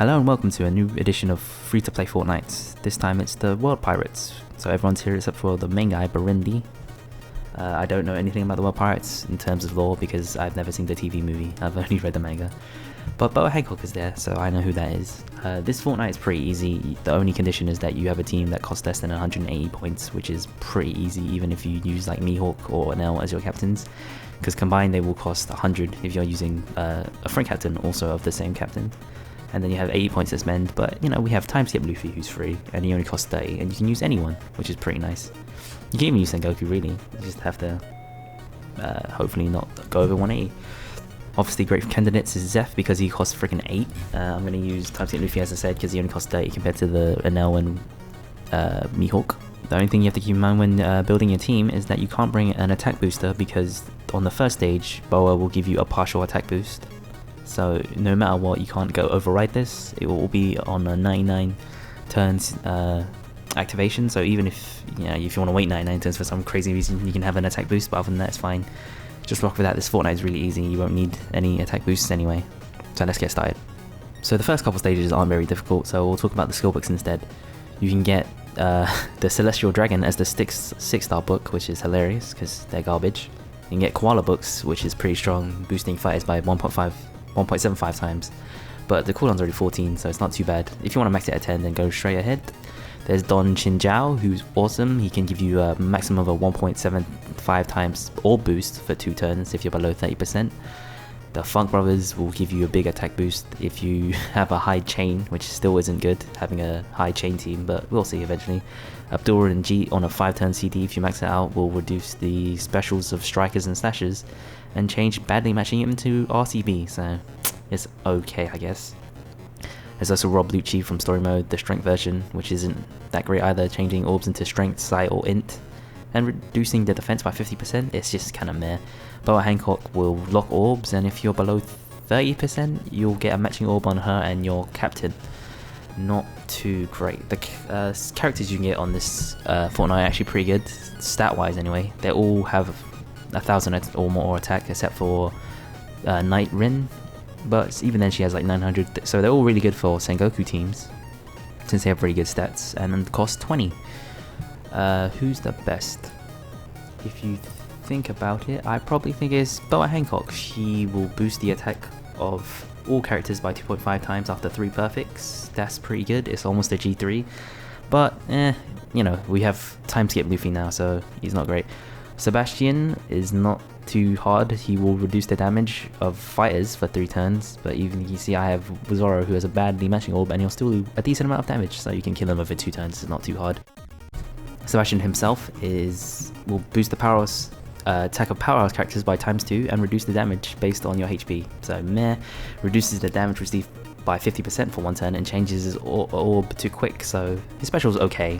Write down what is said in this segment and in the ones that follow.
Hello and welcome to a new edition of free-to-play Fortnights. This time it's the World Pirates, so everyone's here except for the main guy, Barindi. I don't know anything about the World Pirates in terms of lore because I've never seen the TV movie, I've only read the manga. But Boa Hancock is there, so I know who that is. This Fortnite is pretty easy. The only condition is that you have a team that costs less than 180 points, which is pretty easy even if you use like Mihawk or Enel as your captains. Because combined they will cost 100 if you're using a friend captain also of the same captain. And then you have 80 points to spend, but you know, we have time skip Luffy who's free, and he only costs 30, and you can use anyone, which is pretty nice. You can even use Sengoku really, you just have to hopefully not go over 180. Obviously great for candidates is Zeff because he costs freaking 8. I'm going to use time skip Luffy as I said because he only costs 30 compared to the Enel and Mihawk. The only thing you have to keep in mind when building your team is that you can't bring an attack booster because on the first stage, Boa will give you a partial attack boost. So no matter what, you can't go override this. It will all be on a 99 turns activation. So even if you want to wait 99 turns for some crazy reason, you can have an attack boost. But other than that, it's fine. Just rock with that. This Fortnite is really easy. You won't need any attack boosts anyway. So let's get started. So the first couple stages aren't very difficult. So we'll talk about the skill books instead. You can get the Celestial Dragon as the 6-star book, which is hilarious because they're garbage. You can get Koala books, which is pretty strong, boosting fighters by 1.75 times, but the cooldown's already 14, so it's not too bad. If you want to max it at 10, then go straight ahead. There's Don Chinjiao, who's awesome. He can give you a maximum of a 1.75 times orb boost for 2 turns if you're below 30%. The Funk Brothers will give you a big attack boost if you have a high chain, which still isn't good, having a high chain team, but we'll see eventually. Abdul and G on a 5-turn CD, if you max it out, will reduce the specials of strikers and slashers and change badly matching it into RCB, so it's okay, I guess. There's also Rob Lucci from Story Mode, the strength version, which isn't that great either, changing orbs into strength, sight, or int, and reducing the defense by 50%. It's just kind of meh. Boa Hancock will lock orbs, and if you're below 30%, you'll get a matching orb on her and your captain. Not too great. The characters you can get on this Fortnite are actually pretty good, stat-wise anyway. They all have 1,000 or more attack, except for Night Rin, but even then she has like 900, so they're all really good for Sengoku teams, since they have pretty good stats, and then cost 20. Who's the best? If you think about it, I probably think it's Boa Hancock. She will boost the attack of all characters by 2.5 times after 3 perfects. That's pretty good. It's almost a G3, but we have time skip Luffy now, so he's not great. Sebastian is not too hard. He will reduce the damage of fighters for 3 turns, but even you see I have Zoro who has a badly matching orb and he'll still do a decent amount of damage, so you can kill him over 2 turns. It's not too hard. Sebastian himself will boost the powerhouse attack of powerhouse characters by ×2 and reduce the damage based on your HP. So meh, reduces the damage received by 50% for 1 turn and changes his orb to quick, so his special is okay.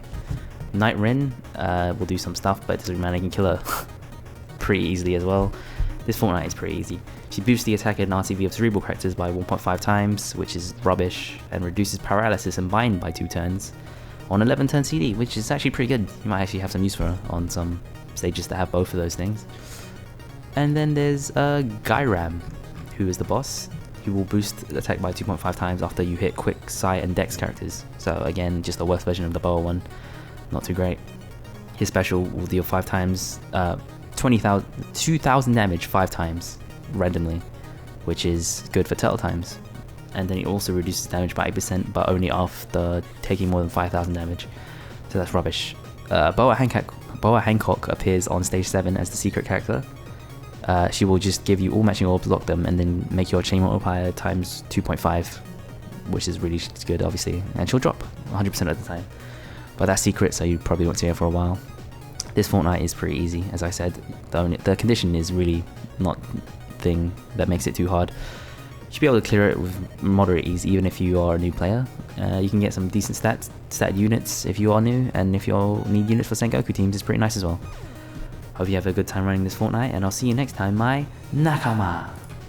Night Rin will do some stuff, but it doesn't matter, you can kill her pretty easily as well. This Fortnite is pretty easy. She boosts the attack and RCV of cerebral characters by 1.5 times, which is rubbish, and reduces paralysis and bind by 2 turns on 11-turn CD, which is actually pretty good. You might actually have some use for her on some stages that have both of those things. And then there's Gairam, who is the boss. He will boost the attack by 2.5 times after you hit quick, sight, and dex characters. So again, just a worse version of the Boa one. Not too great. His special will deal 5 times, 2,000 damage 5 times randomly, which is good for turtle times. And then he also reduces damage by 8%, but only after taking more than 5,000 damage. So that's rubbish. Boa Hancock appears on stage 7 as the secret character. She will just give you all matching orbs, lock them, and then make your chain multiplier times 2.5, which is really good, obviously. And she'll drop 100% of the time. But that's secret, so you probably won't see her for a while. This Fortnite is pretty easy, as I said. The condition is really not the thing that makes it too hard. You should be able to clear it with moderate ease, even if you are a new player. You can get some decent stat units if you are new, and if you need units for Sengoku teams, it's pretty nice as well. Hope you have a good time running this Fortnite, and I'll see you next time, my nakama!